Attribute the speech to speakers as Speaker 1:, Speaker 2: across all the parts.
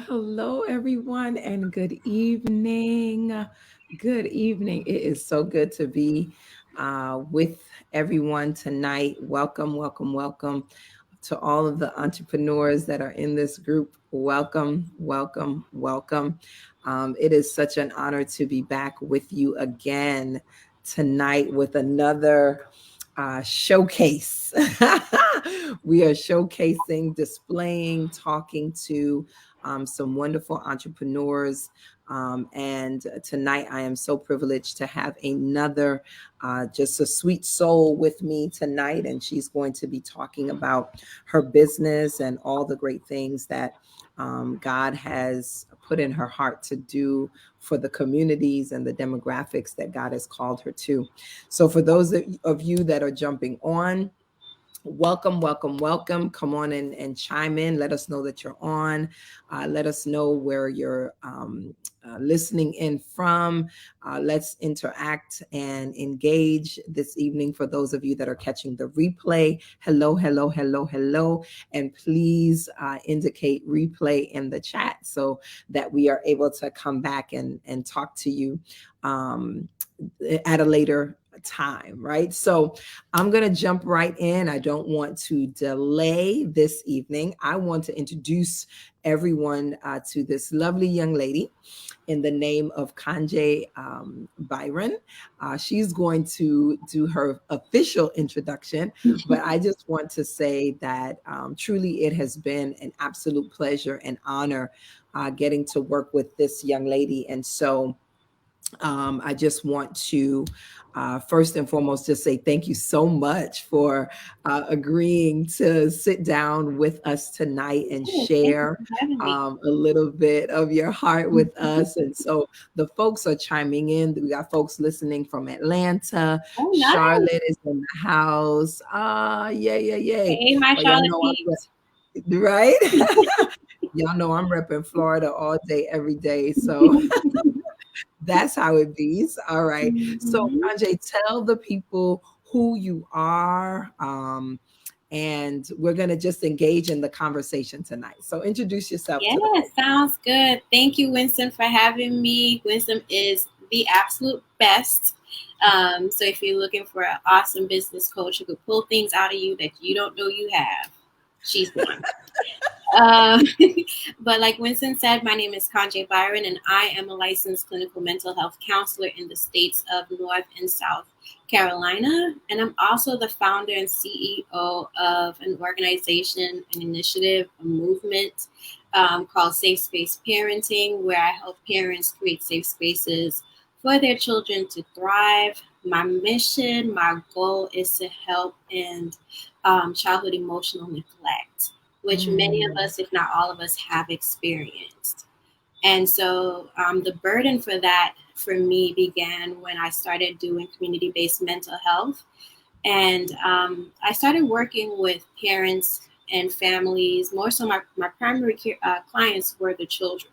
Speaker 1: Hello, everyone, and good evening. Good evening. It is so good to be with everyone tonight. Welcome, welcome, welcome to all of the entrepreneurs that are in this group. Welcome, welcome, welcome. It is such an honor to be back with you again tonight with another showcase. We are showcasing, displaying, talking to some wonderful entrepreneurs. And tonight, I am so privileged to have another, just a sweet soul with me tonight. And she's going to be talking about her business and all the great things that God has put in her heart to do for the communities and the demographics that God has called her to. So, for those of you that are jumping on, welcome, welcome, welcome. Come on and chime in. Let us know that you're on. Let us know where you're listening in from. Let's interact and engage this evening. For those of you that are catching the replay, hello, hello, hello, hello. And please indicate replay in the chat so that we are able to come back and talk to you at a later time, right? So I'm going to jump right in. I don't want to delay this evening. I want to introduce everyone to this lovely young lady in the name of Kanje Byron. She's going to do her official introduction, but I just want to say that truly it has been an absolute pleasure and honor getting to work with this young lady. And so I just want to first and foremost just say thank you so much for agreeing to sit down with us tonight and share a little bit of your heart with us. And so the folks are chiming in. We got folks listening from Atlanta.
Speaker 2: Oh, nice.
Speaker 1: Charlotte is in the house. Yay.
Speaker 2: Hey, my
Speaker 1: Well,
Speaker 2: Charlotte
Speaker 1: y'all know right? Y'all know I'm repping Florida all day, every day. So that's how it be. All right. So, Kanje, tell the people who you are. And we're going to just engage in the conversation tonight. So, introduce yourself to the
Speaker 2: Yeah,
Speaker 1: folks.
Speaker 2: sounds good. Thank you, Wynsome, for having me. Wynsome is the absolute best. So if you're looking for an awesome business coach who could pull things out of you that you don't know you have, she's the one. But like Winston said, my name is Kanje Byron, and I am a licensed clinical mental health counselor in the states of North and South Carolina. And I'm also the founder and CEO of an organization, an initiative, a movement called Safe Space Parenting, where I help parents create safe spaces for their children to thrive. My mission, my goal is to help end childhood emotional neglect, which many of us, if not all of us, have experienced. And so the burden for that for me began when I started doing community-based mental health. And I started working with parents and families. More so, my primary clients were the children.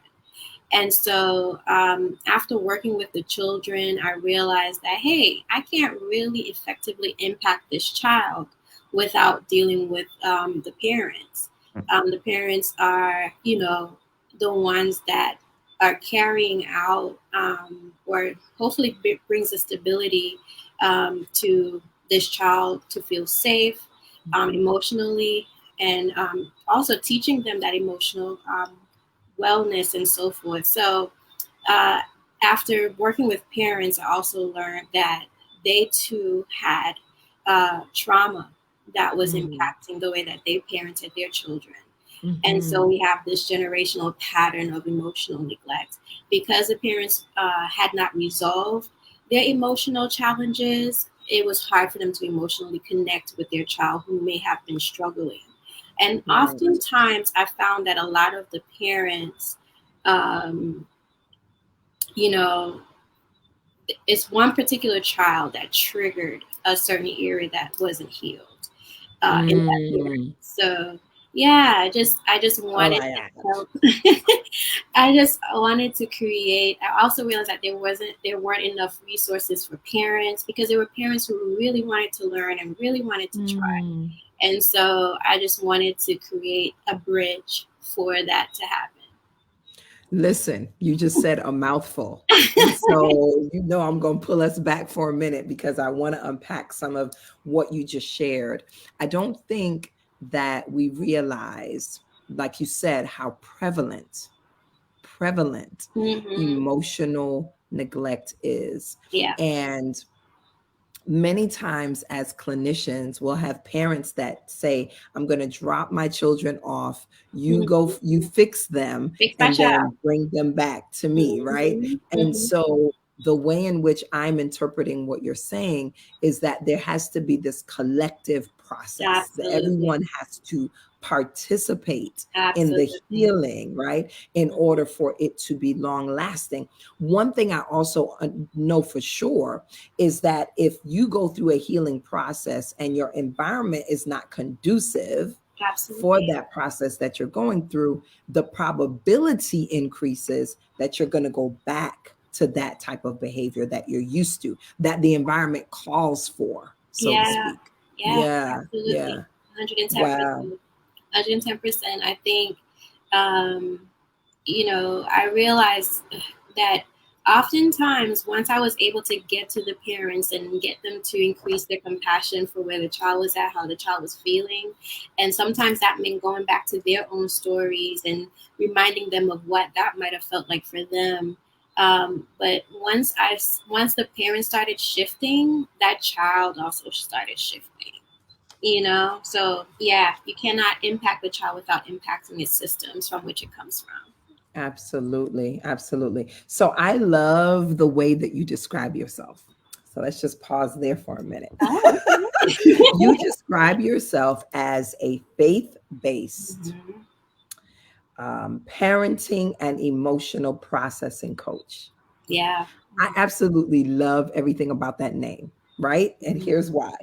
Speaker 2: And so after working with the children, I realized that, hey, I can't really effectively impact this child without dealing with the parents. The parents are, the ones that are carrying out or hopefully brings a stability to this child to feel safe emotionally, and also teaching them that emotional wellness and so forth. So after working with parents, I also learned that they too had trauma that was impacting the way that they parented their children. And so we have this generational pattern of emotional neglect because the parents had not resolved their emotional challenges. It was hard for them to emotionally connect with their child who may have been struggling. And oftentimes I found that a lot of the parents, it's one particular child that triggered a certain area that wasn't healed in that parent. So yeah, I just wanted to help. I just wanted to create. I also realized that there weren't enough resources for parents because there were parents who really wanted to learn and really wanted to try. And so I just wanted to create a bridge for that to happen.
Speaker 1: Listen, you just said a mouthful. And so, I'm going to pull us back for a minute because I want to unpack some of what you just shared. I don't think that we realize, like you said, how prevalent
Speaker 2: Mm-hmm.
Speaker 1: emotional neglect is.
Speaker 2: Yeah.
Speaker 1: And many times as clinicians we'll have parents that say, I'm going to drop my children off, you go,
Speaker 2: Mm-hmm.
Speaker 1: you fix them,
Speaker 2: Fix my
Speaker 1: and
Speaker 2: child.
Speaker 1: then bring them back to me, right?
Speaker 2: Mm-hmm.
Speaker 1: And
Speaker 2: Mm-hmm.
Speaker 1: so the way in which I'm interpreting what you're saying is that there has to be this collective process that
Speaker 2: Absolutely.
Speaker 1: everyone has to participate in the
Speaker 2: Absolutely.
Speaker 1: healing, right, in order for it to be long lasting. One thing I also know for sure is that if you go through a healing process and your environment is not conducive for
Speaker 2: Absolutely.
Speaker 1: that process that you're going through, the probability increases that you're going to go back to that type of behavior that you're used to, that the environment calls for, so to
Speaker 2: Yeah.
Speaker 1: speak.
Speaker 2: Yeah.
Speaker 1: Yeah,
Speaker 2: Absolutely.
Speaker 1: yeah.
Speaker 2: 110%.
Speaker 1: Wow.
Speaker 2: 110%. I think, um, I realized that oftentimes once I was able to get to the parents and get them to increase their compassion for where the child was at, how the child was feeling, and sometimes that meant going back to their own stories and reminding them of what that might have felt like for them. But once the parents started shifting, that child also started shifting. So yeah, you cannot impact the child without impacting its systems from which it comes from.
Speaker 1: Absolutely. Absolutely. So I love the way that you describe yourself. So let's just pause there for a minute.
Speaker 2: Oh, okay.
Speaker 1: You describe yourself as a faith based
Speaker 2: Mhm.
Speaker 1: parenting and emotional processing coach.
Speaker 2: Yeah.
Speaker 1: I absolutely love everything about that name, right? And
Speaker 2: Mhm.
Speaker 1: here's why.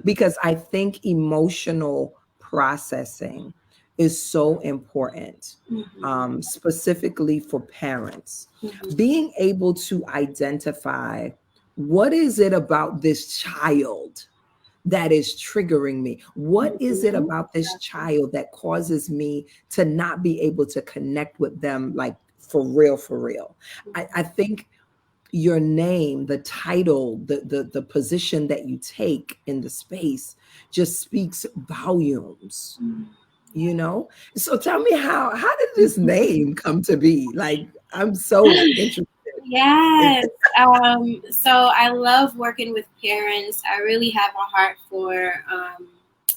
Speaker 1: Because I think emotional processing is so important,
Speaker 2: Mhm.
Speaker 1: specifically for parents.
Speaker 2: Mhm.
Speaker 1: Being able to identify what is it about this child that is triggering me? What is it
Speaker 2: Mhm.
Speaker 1: about this child that causes me to not be able to connect with them like for real, for real? I think your name, the title, the position that you take in the space just speaks volumes,
Speaker 2: Mhm.
Speaker 1: you know? So tell me, how did this name come to be? Like, I'm so interested in
Speaker 2: Yes. So I love working with parents. I really have a heart for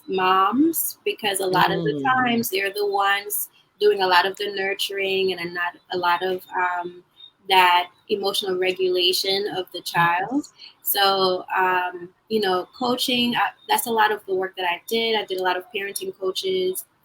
Speaker 2: moms because a lot of the
Speaker 1: Mm,
Speaker 2: times they're the ones doing a lot of the nurturing and not a lot of that emotional regulation of the child.
Speaker 1: yes.
Speaker 2: So, coaching, that's a lot of the work that I did. I did a lot of parenting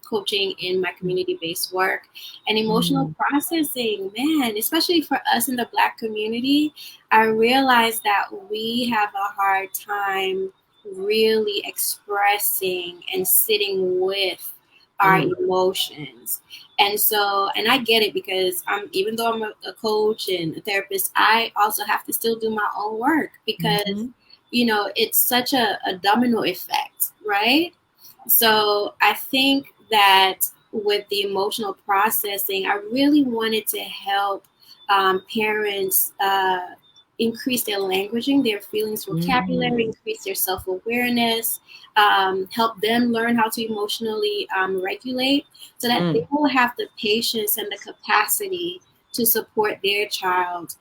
Speaker 2: coaching in my community based work and emotional
Speaker 1: Mm,
Speaker 2: processing, man, especially for us in the Black community. I realized that we have a hard time really expressing and sitting with our
Speaker 1: mm,
Speaker 2: emotions. And I get it because even though I'm a coach and a therapist, I also have to still do my own work because,
Speaker 1: mhm,
Speaker 2: it's such a domino effect, right? So I think that with the emotional processing, I really wanted to help parents increase their languaging, their feelings, vocabulary,
Speaker 1: mm,
Speaker 2: increase their self awareness, help them learn how to emotionally regulate so that they
Speaker 1: mm,
Speaker 2: will have the patience and the capacity to support their child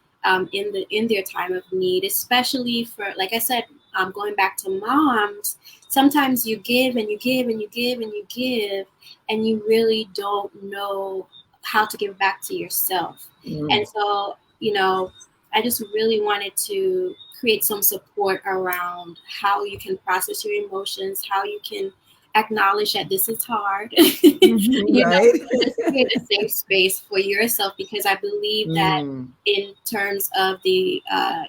Speaker 2: in their time of need, especially for, like I said, going back to moms. Sometimes you give and you give and you give and you give, and you really don't know how to give back to yourself. And
Speaker 1: mm,
Speaker 2: so, I just really wanted to create some support around how you can process your emotions, how you can acknowledge that this is hard,
Speaker 1: mhm, right?
Speaker 2: but just create a safe space for yourself because I believe that
Speaker 1: Mm,
Speaker 2: in terms of the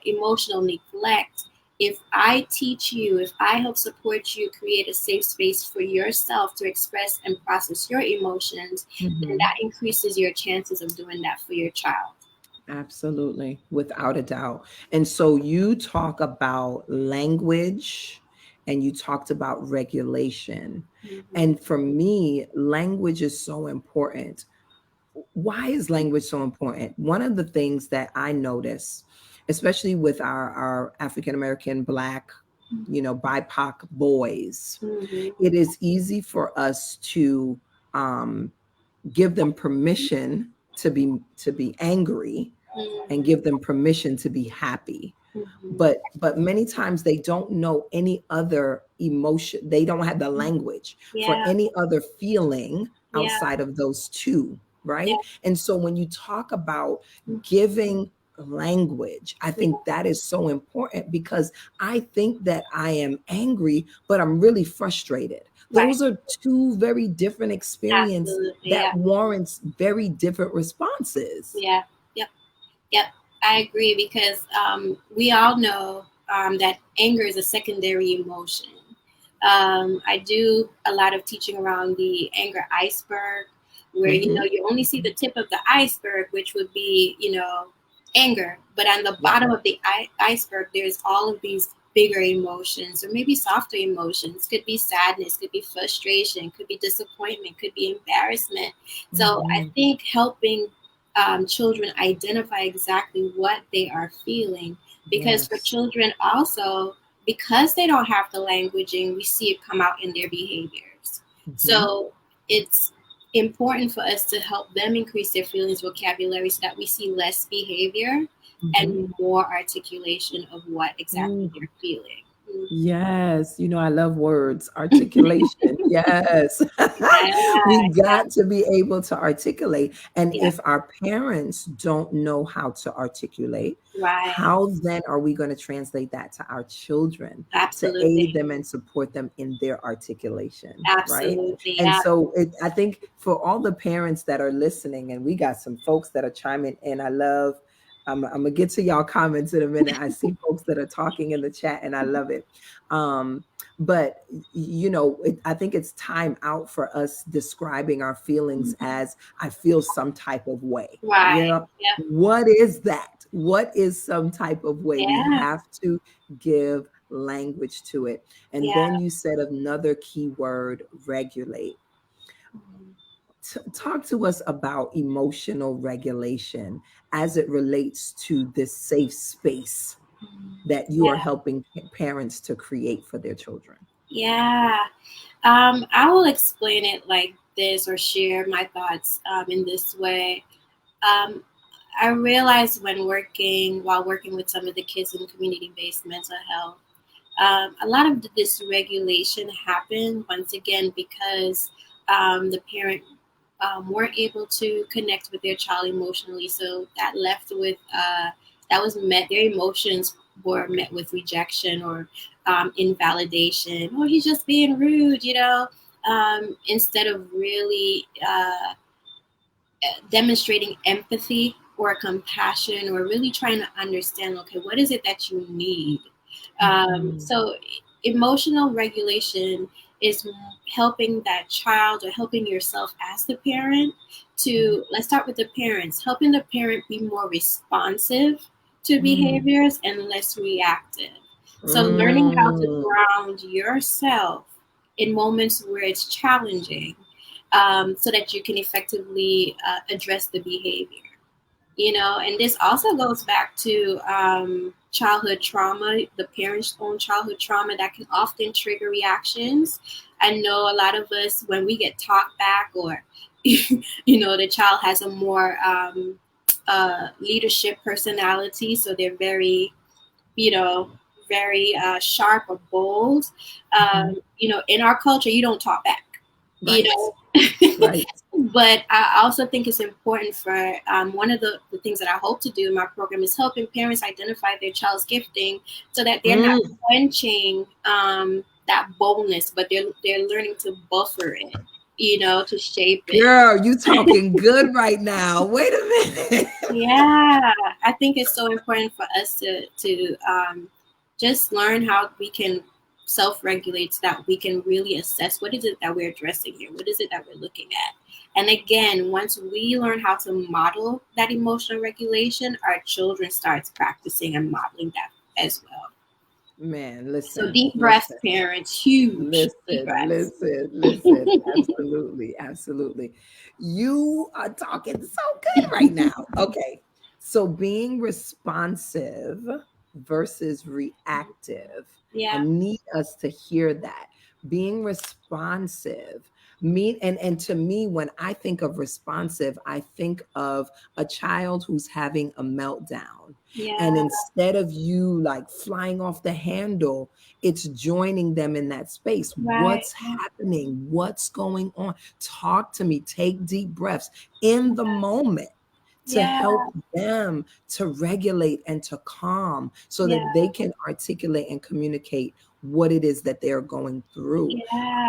Speaker 2: emotional neglect, if I teach you, if I help support you create a safe space for yourself to express and process your emotions, then
Speaker 1: mhm.
Speaker 2: that increases your chances of doing that for your child.
Speaker 1: Absolutely, without a doubt. And so you talk about language and you talked about regulation.
Speaker 2: Mhm.
Speaker 1: And for me, language is so important. why is language so important? One of the things that I notice, especially with our African American, Black, BIPOC boys,
Speaker 2: Mm-hmm.
Speaker 1: it is easy for us to um, give them permission to be angry and
Speaker 2: Mm-hmm.
Speaker 1: give them permission to be happy,
Speaker 2: Mm-hmm.
Speaker 1: but many times they don't know any other emotion. They don't have the language for
Speaker 2: Yeah.
Speaker 1: any other feeling
Speaker 2: Yeah.
Speaker 1: outside of those two,
Speaker 2: Yeah.
Speaker 1: right? And so when you talk about
Speaker 2: Mm-hmm.
Speaker 1: giving language, I think that is so important, because I think that I am angry but I'm really frustrated.
Speaker 2: Right.
Speaker 1: Those are two very different experiences
Speaker 2: Absolutely.
Speaker 1: that
Speaker 2: Yeah.
Speaker 1: warrants very different responses.
Speaker 2: Yeah. Yep. Yep. I agree because we all know that anger is a secondary emotion. I do a lot of teaching around the anger iceberg, where
Speaker 1: Hmm.
Speaker 2: you only see the tip of the iceberg, which would be anger, but on the
Speaker 1: Yeah.
Speaker 2: bottom of the iceberg, there's all of these bigger emotions, or maybe softer emotions. Could be sadness, could be frustration, could be disappointment, could be embarrassment. So I
Speaker 1: Hmm.
Speaker 2: think helping children identify exactly what they are feeling, because for
Speaker 1: Yes.
Speaker 2: children also, because they don't have the languaging, we see it come out in their behaviors.
Speaker 1: Hmm.
Speaker 2: So it's important for us to help them increase their feelings vocabulary so that we see less behavior
Speaker 1: Hmm.
Speaker 2: and more articulation of what exactly
Speaker 1: Ooh,
Speaker 2: they're feeling.
Speaker 1: yes. I love words. Articulation. Yes.
Speaker 2: Yeah,
Speaker 1: We got to be able to articulate. And
Speaker 2: yeah,
Speaker 1: if our parents don't know how to articulate,
Speaker 2: right.
Speaker 1: how then are we going to translate that to our children to aid
Speaker 2: Absolutely.
Speaker 1: them and support them in their articulation? Right.
Speaker 2: Absolutely.
Speaker 1: And
Speaker 2: Yeah.
Speaker 1: so I think for all the parents that are listening, and we got some folks that are chiming in, I love. I'm gonna get to y'all comments in a minute. I see folks that are talking in the chat, and I love it. Um, but I think it's time out for us describing our feelings
Speaker 2: Mhm.
Speaker 1: as I feel some type of way.
Speaker 2: Right. Yeah.
Speaker 1: What is that? What is some type of way? We
Speaker 2: Yeah.
Speaker 1: have to give language to it. And then
Speaker 2: Yeah.
Speaker 1: you said another key word: regulate.
Speaker 2: Mhm.
Speaker 1: Talk to us about emotional regulation as it relates to this safe space that you are
Speaker 2: Yeah.
Speaker 1: helping parents to create for their children.
Speaker 2: Yeah. I will explain it like this, or share my thoughts in this way. Um, I realized while working with some of the kids in community-based mental health, a lot of the dysregulation happened once again because the parent weren't able to connect with their child emotionally. So that was met. Their emotions were met with rejection or invalidation. Oh, he's just being rude, instead of really demonstrating empathy or compassion, or really trying to understand, okay, what is it that you need?
Speaker 1: Mhm.
Speaker 2: So emotional regulation is helping that child, or helping yourself as the parent,
Speaker 1: Mhm.
Speaker 2: to, let's start with the parents, helping the parent be more responsive to
Speaker 1: Mm.
Speaker 2: behaviors and less reactive. So learning how to
Speaker 1: Mm.
Speaker 2: ground yourself in moments where it's challenging, so that you can effectively address the behavior. And this also goes back to childhood trauma, the parents' own childhood trauma that can often trigger reactions. I know a lot of us, when we get talked back, or the child has a more leadership personality, so they're very, you know, very sharp or bold.
Speaker 1: Mhm.
Speaker 2: In our culture, you don't talk back. You
Speaker 1: Right.
Speaker 2: know,
Speaker 1: Right.
Speaker 2: but I also think it's important for one of the things that I hope to do in my program is helping parents identify their child's gifting, so that they're not
Speaker 1: Mm.
Speaker 2: quenching that boldness, but they're learning to buffer it, to shape it.
Speaker 1: Girl, you talking good right now. Wait a minute.
Speaker 2: Yeah, I think it's so important for us to just learn how we can self-regulate, so that we can really assess what is it that we're addressing here, what is it that we're looking at. And again, once we learn how to model that emotional regulation, our children starts practicing and modeling that as well.
Speaker 1: Man,
Speaker 2: So
Speaker 1: listen,
Speaker 2: deep breaths,
Speaker 1: listen.
Speaker 2: parents, huge deep
Speaker 1: Listen,
Speaker 2: breaths.
Speaker 1: listen, listen. Absolutely, absolutely. You are talking so good right now. Okay. So being responsive versus reactive. I
Speaker 2: Yeah,
Speaker 1: need us to hear that. Being responsive mean and to me, when I think of responsive, I think of a child who's having a meltdown. And
Speaker 2: yeah,
Speaker 1: instead of you like flying off the handle, it's joining them in that space.
Speaker 2: right.
Speaker 1: What's happening? What's going on? Talk to me. Take deep breaths in the moment to
Speaker 2: Yeah,
Speaker 1: help them to regulate and to calm so
Speaker 2: yeah,
Speaker 1: that they can articulate and communicate what it is that they're going through.
Speaker 2: yeah,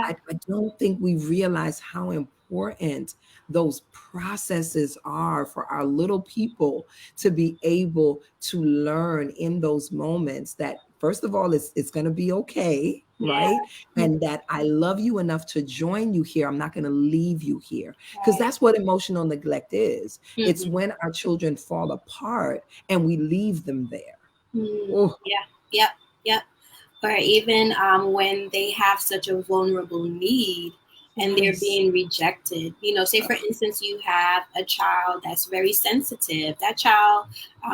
Speaker 1: I don't think we realize how important those processes are for our little people to be able to learn in those moments that first of all it's going to be okay,
Speaker 2: yeah.
Speaker 1: right? And that I love you enough to join you here. I'm not going to leave you here, because
Speaker 2: Right.
Speaker 1: that's what emotional neglect is. It's
Speaker 2: Mm-hmm.
Speaker 1: when our children fall apart and we leave them there.
Speaker 2: Mm,
Speaker 1: Oh,
Speaker 2: yeah, yep, yep. Or even when they have such a vulnerable need and they're
Speaker 1: yes.
Speaker 2: being rejected. Say for instance, you have a child that's very sensitive. That child,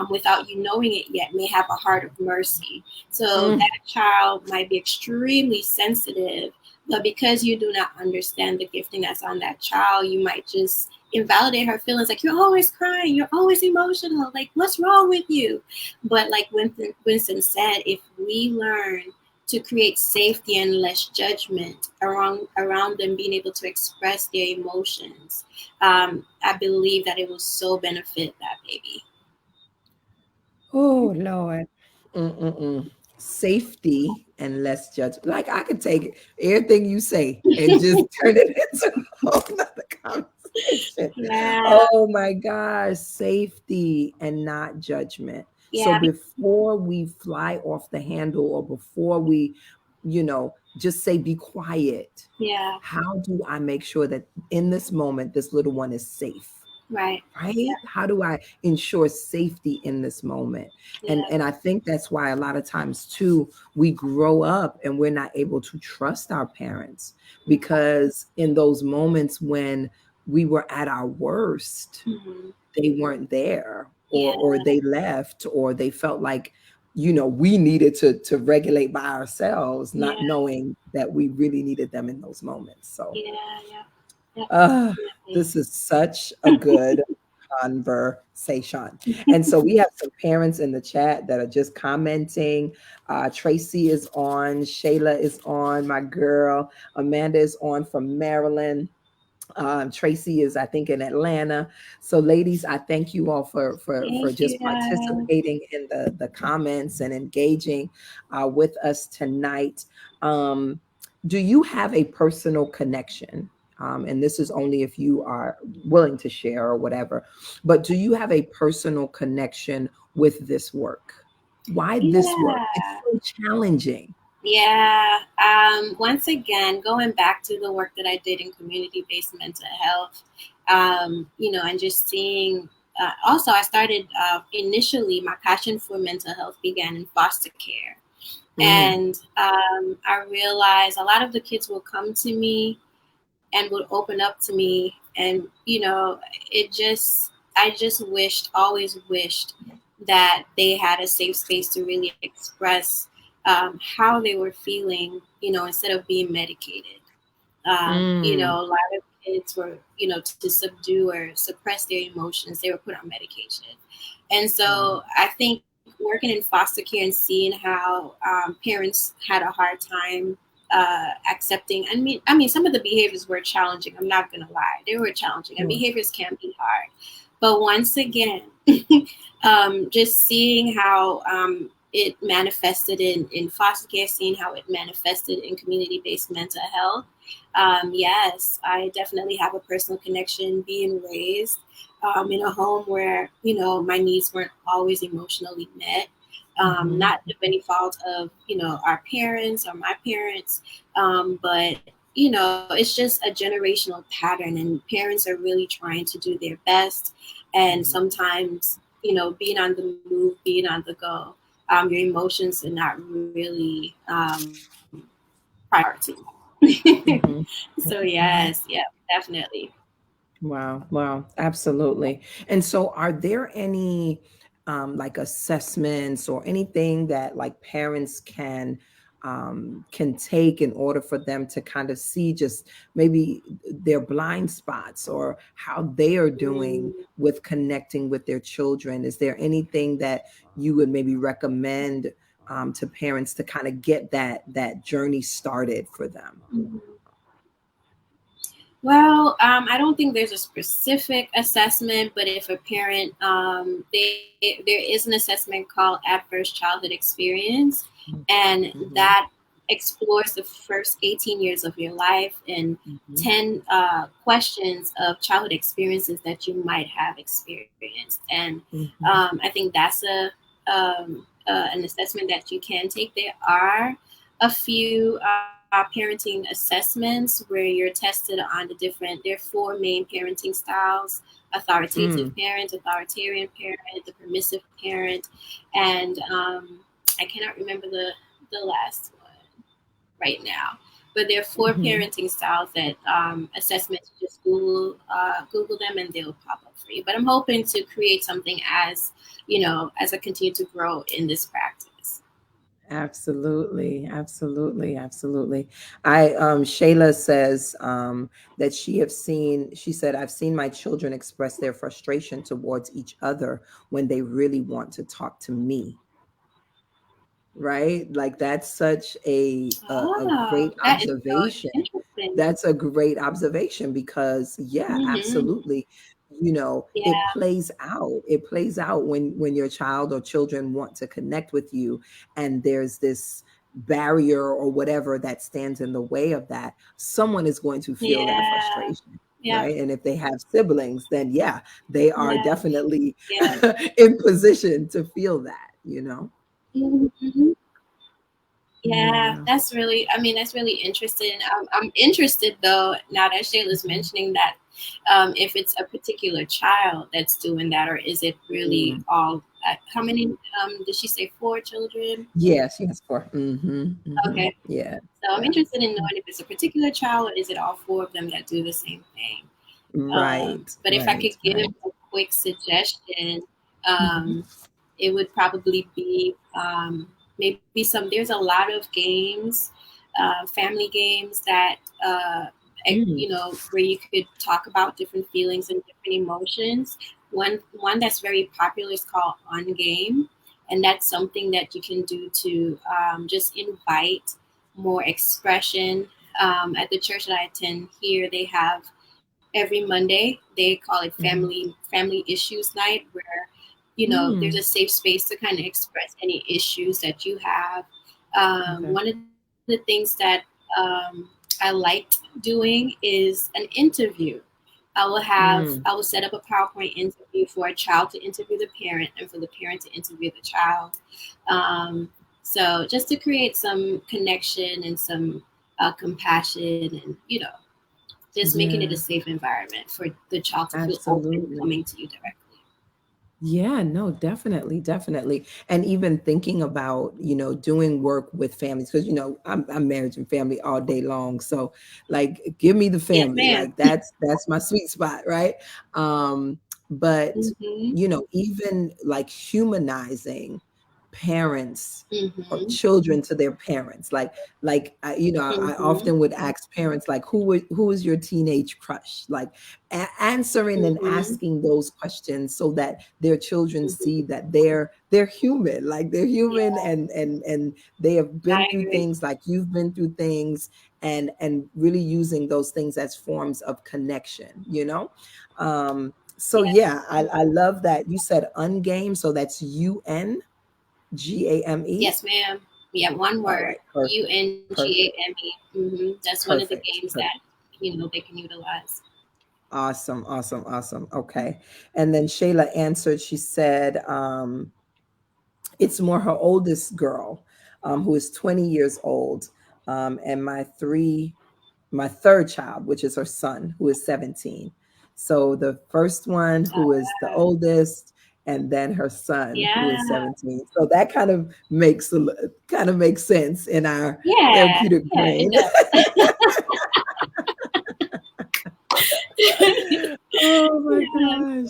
Speaker 2: without you knowing it yet, may have a heart of mercy. So
Speaker 1: Mm,
Speaker 2: that child might be extremely sensitive, but because you do not understand the gifting that's on that child, you might just invalidate her feelings like, you're always crying, you're always emotional, like what's wrong with you? But like Winston said, if we learn to create safety and less judgment around them being able to express their emotions, I believe that it will so benefit that baby.
Speaker 1: oh Lord. Mm-mm-mm. Safety and less judgment. Like I could take everything you say and just turn it into a whole nother conversation.
Speaker 2: Yeah,
Speaker 1: Oh my gosh, safety and not judgment. So
Speaker 2: yeah,
Speaker 1: before we fly off the handle or before we, just say be quiet,
Speaker 2: yeah,
Speaker 1: how do I make sure that in this moment this little one is safe?
Speaker 2: right,
Speaker 1: Right? How do I ensure safety in this moment?
Speaker 2: yeah,
Speaker 1: And I think that's why a lot of times too we grow up and we're not able to trust our parents, because in those moments when we were at our worst,
Speaker 2: mm-hmm.
Speaker 1: they weren't there,
Speaker 2: Yeah,
Speaker 1: or they left, or they felt like we needed to regulate by ourselves, not
Speaker 2: yeah,
Speaker 1: knowing that we really needed them in those moments. So
Speaker 2: yeah, yeah, yeah,
Speaker 1: uh,
Speaker 2: definitely.
Speaker 1: this is such a good conversation. And so we have some parents in the chat that are just commenting. Tracy is on, Shayla is on, my girl. Amanda is on from Maryland. Tracy is, I think, in Atlanta. So, ladies, I thank you all for
Speaker 2: Thank you
Speaker 1: just
Speaker 2: guys.
Speaker 1: participating in the comments and engaging with us tonight. Um, do you have a personal connection? And this is only if you are willing to share or whatever. But do you have a personal connection with this work? Why this work? It's
Speaker 2: Yeah.
Speaker 1: so challenging.
Speaker 2: Yeah. Once again, going back to the work that I did in community-based mental health, and just seeing. Also, I started initially. My passion for mental health began in foster care,
Speaker 1: Mm,
Speaker 2: and I realized a lot of the kids will come to me and would open up to me, and I just always wished that they had a safe space to really express how they were feeling, instead of being medicated.
Speaker 1: mm,
Speaker 2: A lot of kids were, to subdue or suppress their emotions, they were put on medication. And
Speaker 1: mm,
Speaker 2: so I think working in foster care and seeing how parents had a hard time accepting. I mean, some of the behaviors were challenging. I'm not gonna lie, they were challenging, and
Speaker 1: sure.
Speaker 2: behaviors can be hard. But once again, just seeing how it manifested in foster care, seeing how it manifested in community-based mental health. Yes, I definitely have a personal connection being raised in a home where, my needs weren't always emotionally met.
Speaker 1: Mhm.
Speaker 2: Not of any fault of, our parents or my parents, but, it's just a generational pattern, and parents are really trying to do their best. And
Speaker 1: Mhm.
Speaker 2: sometimes, being on the move, being on the go, your emotions are not really priority.
Speaker 1: Mhm.
Speaker 2: So yes, yeah, definitely.
Speaker 1: Wow, wow, absolutely. And so, are there any like assessments or anything that like parents can take in order for them to kind of see just maybe their blind spots or how they are doing
Speaker 2: Mm,
Speaker 1: with connecting with their children? Is there anything that you would maybe recommend to parents to kind of get that journey started for them?
Speaker 2: mhm. Well, I don't think there's a specific assessment, but if a parent, there is an assessment called Adverse Childhood Experience, and
Speaker 1: Mm-hmm.
Speaker 2: that explores the first 18 years of your life and
Speaker 1: Hmm.
Speaker 2: 10 questions of childhood experiences that you might have experienced. And
Speaker 1: Hmm.
Speaker 2: I think that's an assessment that you can take. There are a few parenting assessments where you're tested on the different, there are four main parenting styles: authoritative
Speaker 1: Mm.
Speaker 2: parent, authoritarian parent, the permissive parent, and I cannot remember the last one right now. But there are four
Speaker 1: Mhm.
Speaker 2: parenting styles that assessments. Just Google them and they'll pop up for you. But I'm hoping to create something as as I continue to grow in this practice.
Speaker 1: Absolutely, absolutely, absolutely. I Shayla says that she said, I've seen my children express their frustration towards each other when they really want to talk to me. Right? Like that's such a
Speaker 2: Oh,
Speaker 1: great
Speaker 2: that is so
Speaker 1: observation.
Speaker 2: interesting.
Speaker 1: That's a great observation because yeah,
Speaker 2: Mm-hmm.
Speaker 1: absolutely. You know, it
Speaker 2: Yeah,
Speaker 1: plays out. It plays out when your child or children want to connect with you and there's this barrier or whatever that stands in the way of that. Someone is going to feel that
Speaker 2: yeah,
Speaker 1: frustration,
Speaker 2: yeah,
Speaker 1: right? And if they have siblings, then yeah, they are
Speaker 2: yeah,
Speaker 1: definitely
Speaker 2: yeah.
Speaker 1: in position to feel that, you know?
Speaker 2: Mm-hmm. Yeah,
Speaker 1: Yeah.
Speaker 2: that's really, I mean, that's really interesting. I'm interested though, now that Shayla's
Speaker 1: Mhm.
Speaker 2: mentioning that, if it's a particular child that's doing that, or is it really
Speaker 1: Mm.
Speaker 2: all, how many, did she say four children?
Speaker 1: Yeah, she has 4. Mhm, mhm.
Speaker 2: Okay.
Speaker 1: Yeah,
Speaker 2: So I'm
Speaker 1: yeah.
Speaker 2: interested in knowing if it's a particular child, or is it all four of them that do the same thing?
Speaker 1: Right,
Speaker 2: But if I
Speaker 1: right,
Speaker 2: could give
Speaker 1: right.
Speaker 2: a quick suggestion,
Speaker 1: Mhm.
Speaker 2: it would probably be maybe there's a lot of games, family games that,
Speaker 1: Mm,
Speaker 2: where you could talk about different feelings and different emotions. One that's very popular is called On Game, and that's something that you can do to just invite more expression. At the church that I attend here, they have every Monday. They call it
Speaker 1: mhm.
Speaker 2: family issues night, where there's a
Speaker 1: Mm,
Speaker 2: safe space to kind of express any issues that you have.
Speaker 1: okay.
Speaker 2: One of the things that I liked doing is an interview. I will set up a PowerPoint interview for a child to interview the parent, and for the parent to interview the child. Um, so just to create some connection and some compassion, and just making it a
Speaker 1: Yeah,
Speaker 2: safe environment for the child to feel open
Speaker 1: absolutely.
Speaker 2: coming to you directly.
Speaker 1: Yeah, no, definitely, definitely. And even thinking about, doing work with families, because I'm marriage and family all day long. So like give me the
Speaker 2: Yes,
Speaker 1: family.
Speaker 2: ma'am.
Speaker 1: Like that's my sweet spot, right? Um, but
Speaker 2: Mhm.
Speaker 1: even like humanizing parents or
Speaker 2: Mhm.
Speaker 1: children to their parents. Like I
Speaker 2: Mhm.
Speaker 1: often would ask parents like who is your teenage crush? Like answering and
Speaker 2: Mhm.
Speaker 1: asking those questions so that their children see
Speaker 2: Mhm.
Speaker 1: that they're human, like they're human
Speaker 2: Yeah,
Speaker 1: and they have been
Speaker 2: I
Speaker 1: through
Speaker 2: agree.
Speaker 1: things like you've been through things and really using those things as forms of connection. So
Speaker 2: Yeah.
Speaker 1: yeah, I love that you said ungame, so that's UNGAME.
Speaker 2: Yes, ma'am. Yeah, one
Speaker 1: All
Speaker 2: word.
Speaker 1: right, perfect, perfect,
Speaker 2: UNGAME. That's one of the
Speaker 1: perfect,
Speaker 2: games that
Speaker 1: perfect.
Speaker 2: they can utilize.
Speaker 1: Awesome, awesome, awesome. Okay. And then Shayla answered, she said, it's more her oldest girl, who is 20 years old, and my third child, which is her son, who is 17. So the first one, who is the oldest, and then her son, who
Speaker 2: Yeah.
Speaker 1: is 17. So that kind of makes sense in our
Speaker 2: Yeah.
Speaker 1: therapeutic
Speaker 2: Yeah, it
Speaker 1: brain.
Speaker 2: does.
Speaker 1: Oh my
Speaker 2: Yeah.
Speaker 1: gosh.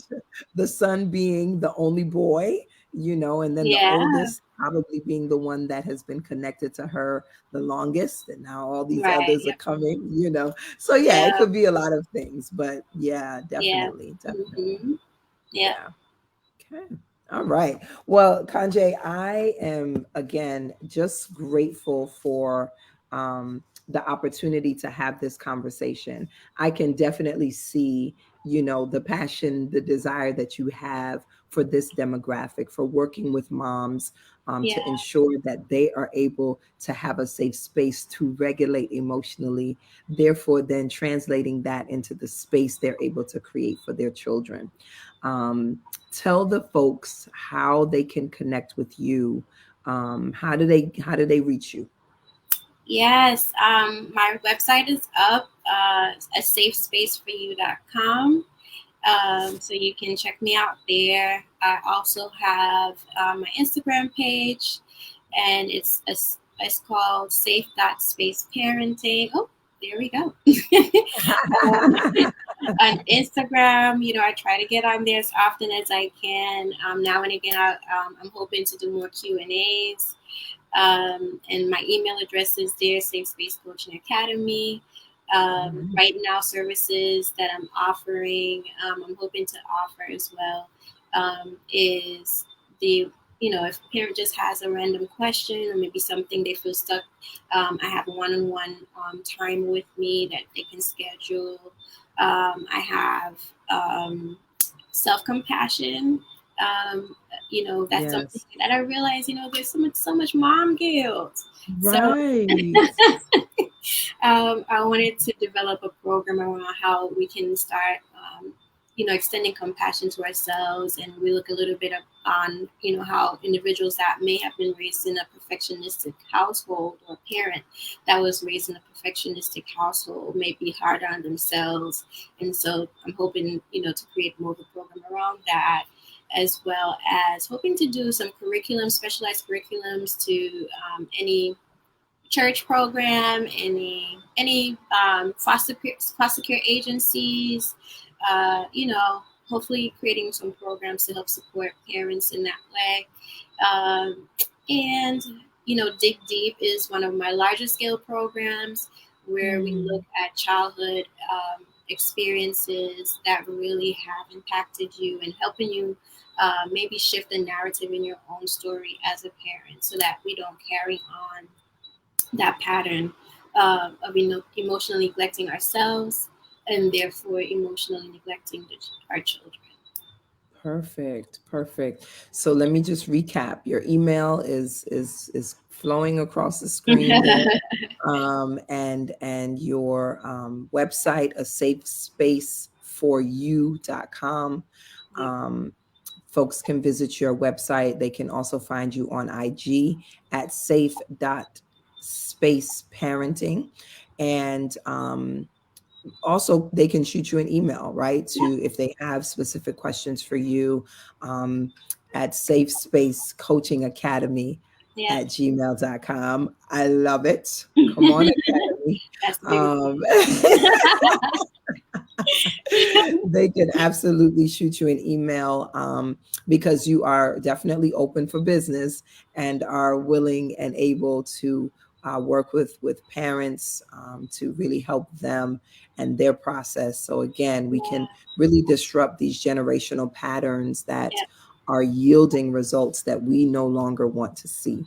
Speaker 1: The son being the only boy, and then the
Speaker 2: Yeah.
Speaker 1: oldest probably being the one that has been connected to her the longest. And now all these
Speaker 2: Right.
Speaker 1: others are
Speaker 2: Yep.
Speaker 1: coming. So yeah, it
Speaker 2: Yeah.
Speaker 1: could be a lot of things, but yeah,
Speaker 2: Yeah.
Speaker 1: definitely, definitely.
Speaker 2: Hmm. Yeah.
Speaker 1: Yeah. Okay. All right. Well, Kanjay, I am again just grateful for the opportunity to have this conversation. I can definitely see, the passion, the desire that you have for this demographic, for working with moms to
Speaker 2: Yeah.
Speaker 1: ensure that they are able to have a safe space to regulate emotionally, therefore, then translating that into the space they're able to create for their children. Um, Tell the folks how they can connect with you. How do they reach you?
Speaker 2: Yes. My website is up, a safespaceforyou.com. So you can check me out there. I also have my Instagram page, and it's called safe.spaceparenting. Oh, there we go. um, on Instagram, I try to get on there as often as I can. Now and again, I'm hoping to do more Q&As. And my email address is there, Safe Space Coaching Academy. Right now, services that I'm offering, I'm hoping to offer as well, is if a parent just has a random question or maybe something they feel stuck, I have one-on-one time with me that they can schedule. I have self-compassion. Um, that's something
Speaker 1: Yes.
Speaker 2: that I realize, there's so much mom guilt. So
Speaker 1: Right.
Speaker 2: I wanted to develop a program around how we can start, extending compassion to ourselves, and we look a little bit on, how individuals that may have been raised in a perfectionistic household, or a parent that was raised in a perfectionistic household may be hard on themselves, and so I'm hoping, to create more of a program around that, as well as hoping to do some specialized curriculums to any church program, any foster care agencies, hopefully creating some programs to help support parents in that way. Um, and Dig Deep is one of my larger scale programs where we look
Speaker 1: Mm,
Speaker 2: at childhood experiences that really have impacted you and helping you maybe shift the narrative in your own story as a parent so that we don't carry on that pattern of emotionally neglecting ourselves and therefore emotionally neglecting our children.
Speaker 1: perfect. Perfect. So let me just recap. Your email is flowing across the screen there. And your website, a safe space for you.com.
Speaker 2: Yeah.
Speaker 1: Um, Folks can visit your website. They can also find you on IG at safe.spaceparenting. And also, they can shoot you an email, right?
Speaker 2: Yeah.
Speaker 1: If they have specific questions for you, um, at Safe Space Coaching Academy
Speaker 2: Yeah.
Speaker 1: at gmail.com. I love it. Come on, Academy.
Speaker 2: That's the big
Speaker 1: Um, they can absolutely shoot you an email, because you are definitely open for business and are willing and able to work with parents, to really help them and their process. So again, we
Speaker 2: yeah.
Speaker 1: can really disrupt these generational patterns that
Speaker 2: Yeah.
Speaker 1: are yielding results that we no longer want to see.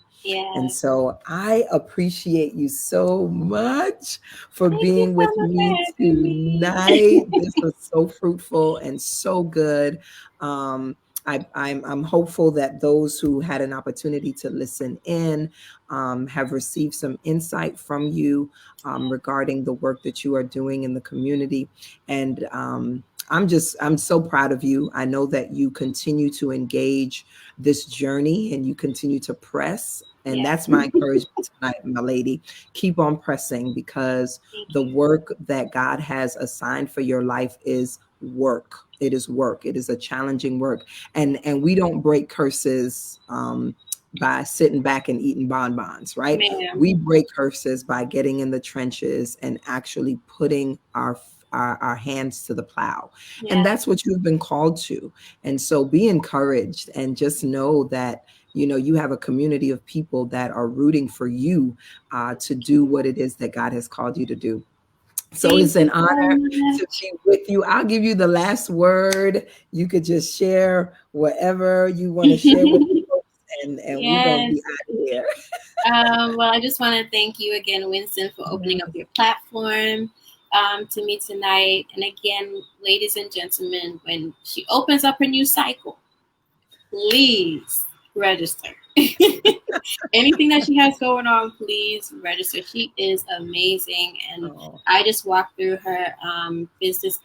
Speaker 1: And
Speaker 2: Yeah.
Speaker 1: so I appreciate you so much for
Speaker 2: Thank you
Speaker 1: being
Speaker 2: so
Speaker 1: with
Speaker 2: much for
Speaker 1: me
Speaker 2: having me.
Speaker 1: tonight. This was so fruitful and so good. Um, I'm hopeful that those who had an opportunity to listen in have received some insight from you regarding the work that you are doing in the community. And I'm so proud of you. I know that you continue to engage this journey and you continue to press. And
Speaker 2: Yeah.
Speaker 1: that's my encouragement tonight, my lady. Keep on pressing, because
Speaker 2: Thank
Speaker 1: the
Speaker 2: you.
Speaker 1: work that God has assigned for your life is work. It is work. It is a challenging work. And we don't break curses by sitting back and eating bonbons, right?
Speaker 2: Ma'am.
Speaker 1: We break curses by getting in the trenches and actually putting our hands to the plow. And
Speaker 2: Yeah.
Speaker 1: that's what you've been called to. And so be encouraged and just know that you have a community of people that are rooting for you to do what it is that God has called you to do. So
Speaker 2: Thank
Speaker 1: it's an
Speaker 2: you so
Speaker 1: honor to
Speaker 2: much.
Speaker 1: be with you. I'll give you the last word. You could just share whatever you want to share with the folks, and we're going to be
Speaker 2: Yes.
Speaker 1: out of here.
Speaker 2: Well, I just want to thank you again, Winston, for opening up your platform to me tonight. And again, ladies and gentlemen, when she opens up her new cycle, please register. Anything that she has going on, please register. She is amazing. And
Speaker 1: Oh,
Speaker 2: I just walked through her business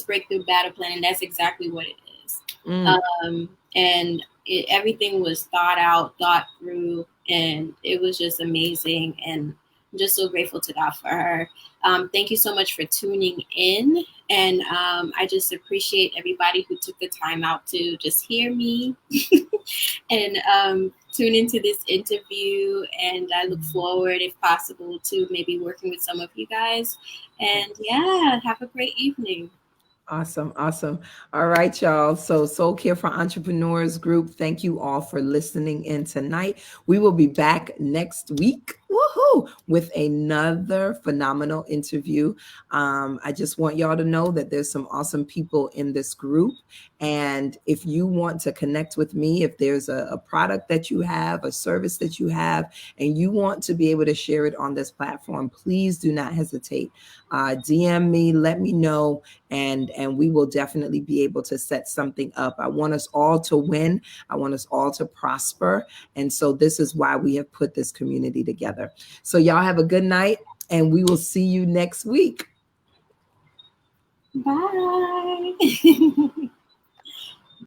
Speaker 2: breakthrough battle plan, and that's exactly what it is.
Speaker 1: mm,
Speaker 2: And everything was thought out, thought through, and it was just amazing. And I'm just so grateful to God for her. Thank you so much for tuning in. And I just appreciate everybody who took the time out to just hear me and tune into this interview. And I look forward, if possible, to maybe working with some of you guys. And yeah, have a great evening.
Speaker 1: awesome. Awesome. All right, y'all. So, Soul Care for Entrepreneurs Group, thank you all for listening in tonight. We will be back next week. Woohoo! With another phenomenal interview. I just want y'all to know that there's some awesome people in this group. And if you want to connect with me, if there's a product that you have, a service that you have, and you want to be able to share it on this platform, please do not hesitate. DM me, let me know, and we will definitely be able to set something up. I want us all to win. I want us all to prosper. And so this is why we have put this community together. So y'all have a good night, and we will see you next week.
Speaker 2: Bye.